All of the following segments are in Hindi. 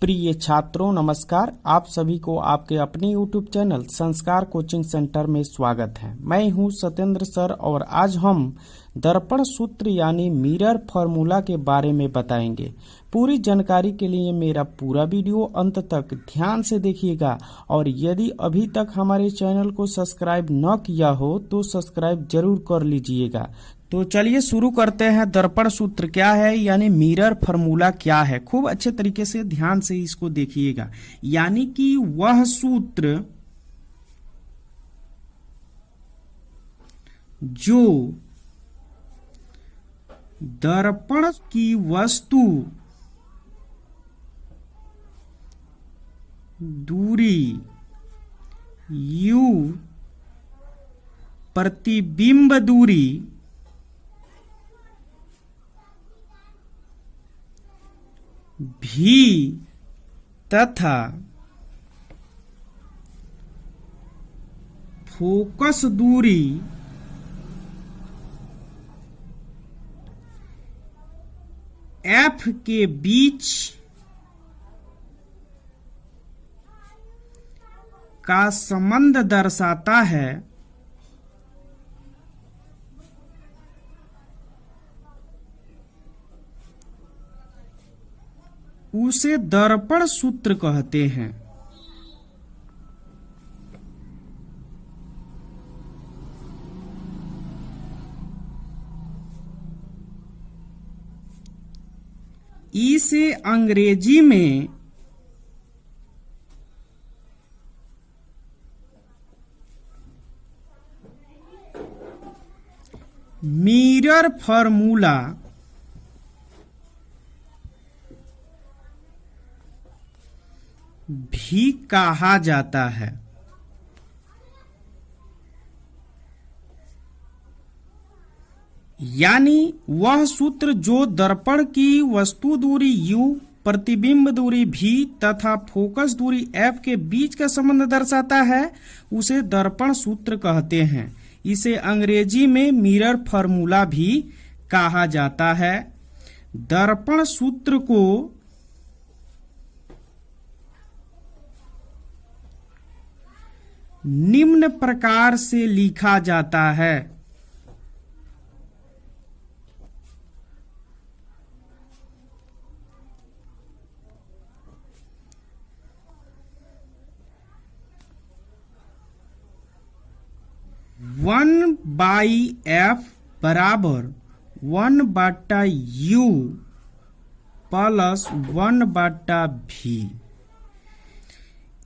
प्रिय छात्रों नमस्कार। आप सभी को आपके अपने YouTube चैनल संस्कार कोचिंग सेंटर में स्वागत है। मैं हूं सत्येंद्र सर और आज हम दर्पण सूत्र यानी मिरर फॉर्मूला के बारे में बताएंगे। पूरी जानकारी के लिए मेरा पूरा वीडियो अंत तक ध्यान से देखिएगा और यदि अभी तक हमारे चैनल को सब्सक्राइब न किया हो तो सब्सक्राइब जरूर कर लीजिएगा। तो चलिए शुरू करते हैं। दर्पण सूत्र क्या है यानी मिरर फॉर्मूला क्या है, खूब अच्छे तरीके से ध्यान से इसको देखिएगा। यानी कि वह सूत्र जो दर्पण की वस्तु दूरी u प्रतिबिंब दूरी भी तथा फोकस दूरी f के बीच का संबंध दर्शाता है, उसे दर्पण सूत्र कहते हैं। इसे अंग्रेजी में मिरर फॉर्मूला भी कहा जाता है। यानी वह सूत्र जो दर्पण की वस्तु दूरी u, प्रतिबिंब दूरी v तथा फोकस दूरी f के बीच का संबंध दर्शाता है, उसे दर्पण सूत्र कहते हैं। इसे अंग्रेजी में मिरर फॉर्मूला भी कहा जाता है। दर्पण सूत्र को निम्न प्रकार से लिखा जाता है। वन बाई एफ बराबर 1/u प्लस 1/v।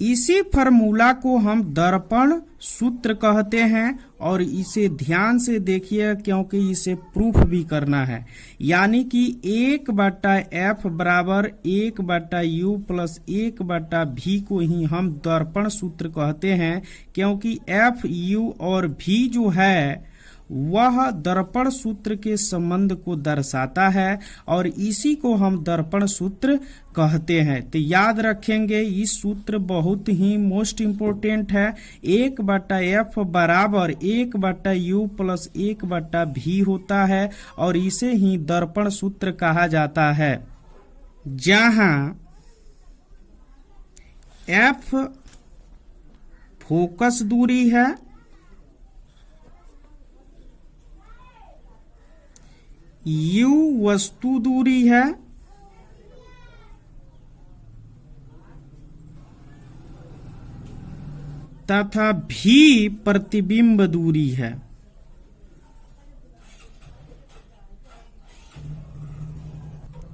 इसी फॉर्मूला को हम दर्पण सूत्र कहते हैं और इसे ध्यान से देखिए क्योंकि इसे प्रूफ भी करना है। यानी कि 1/f बराबर 1/u प्लस 1/v को ही हम दर्पण सूत्र कहते हैं, क्योंकि f, u और v जो है वह दर्पण सूत्र के संबंध को दर्शाता है और इसी को हम दर्पण सूत्र कहते हैं। तो याद रखेंगे, इस सूत्र बहुत ही मोस्ट इम्पोर्टेंट है। 1/f बराबर 1/u प्लस 1/v होता है और इसे ही दर्पण सूत्र कहा जाता है। जहां f फोकस दूरी है, u वस्तु दूरी है तथा v प्रतिबिंब दूरी है।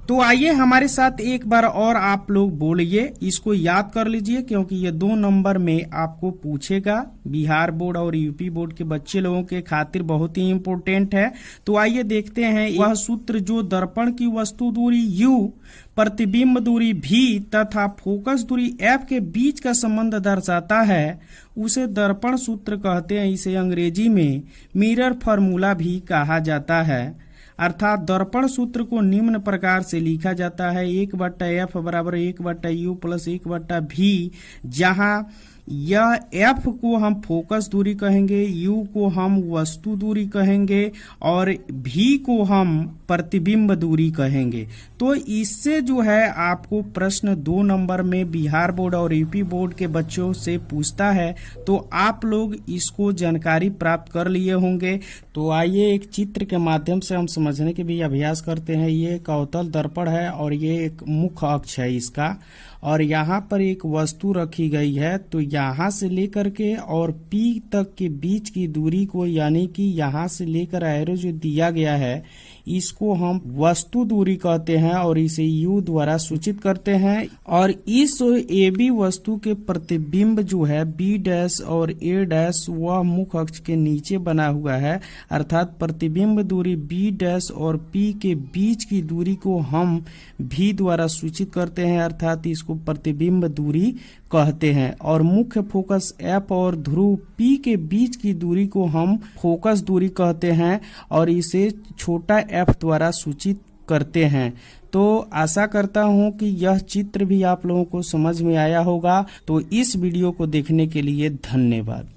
तो आइए हमारे साथ एक बार और आप लोग बोलिए, इसको याद कर लीजिए क्योंकि ये 2 नंबर में आपको पूछेगा। बिहार बोर्ड और यूपी बोर्ड के बच्चे लोगों के खातिर बहुत ही इम्पोर्टेंट है। तो आइए देखते हैं, वह सूत्र जो दर्पण की वस्तु दूरी u, प्रतिबिंब दूरी v तथा फोकस दूरी f के बीच का संबंध दर्शाता है, उसे दर्पण सूत्र कहते हैं। इसे अंग्रेजी में मिरर फॉर्मूला भी कहा जाता है। अर्थात दर्पण सूत्र को निम्न प्रकार से लिखा जाता है। 1/f बराबर 1/u प्लस 1/v, जहां यह F को हम फोकस दूरी कहेंगे, U को हम वस्तु दूरी कहेंगे और V को हम प्रतिबिंब दूरी कहेंगे। तो इससे जो है आपको प्रश्न 2 नंबर में बिहार बोर्ड और यूपी बोर्ड के बच्चों से पूछता है, तो आप लोग इसको जानकारी प्राप्त कर लिए होंगे। तो आइए एक चित्र के माध्यम से हम समझने के भी अभ्यास करते हैं। ये एक अवतल दर्पण है और ये एक मुख्य अक्ष है इसका, और यहाँ पर एक वस्तु रखी गई है। तो यहाँ से लेकर के और P तक के बीच की दूरी को, यानी कि यहाँ से लेकर एरो जो दिया गया है, इसको हम वस्तु दूरी कहते हैं और इसे U द्वारा सूचित करते हैं। और इस AB वस्तु के प्रतिबिंब जो है B' और A' वह मुख्य अक्ष के नीचे बना हुआ है, अर्थात प्रतिबिंब दूरी B' और P के बीच की दूरी को हम V द्वारा सूचित करते हैं, अर्थात इसको प्रतिबिंब दूरी कहते हैं। और मुख्य फोकस F और ध्रुव P के बीच की दूरी को हम फोकस दूरी कहते हैं और इसे छोटा f द्वारा सूचित करते हैं। तो आशा करता हूं कि यह चित्र भी आप लोगों को समझ में आया होगा। तो इस वीडियो को देखने के लिए धन्यवाद।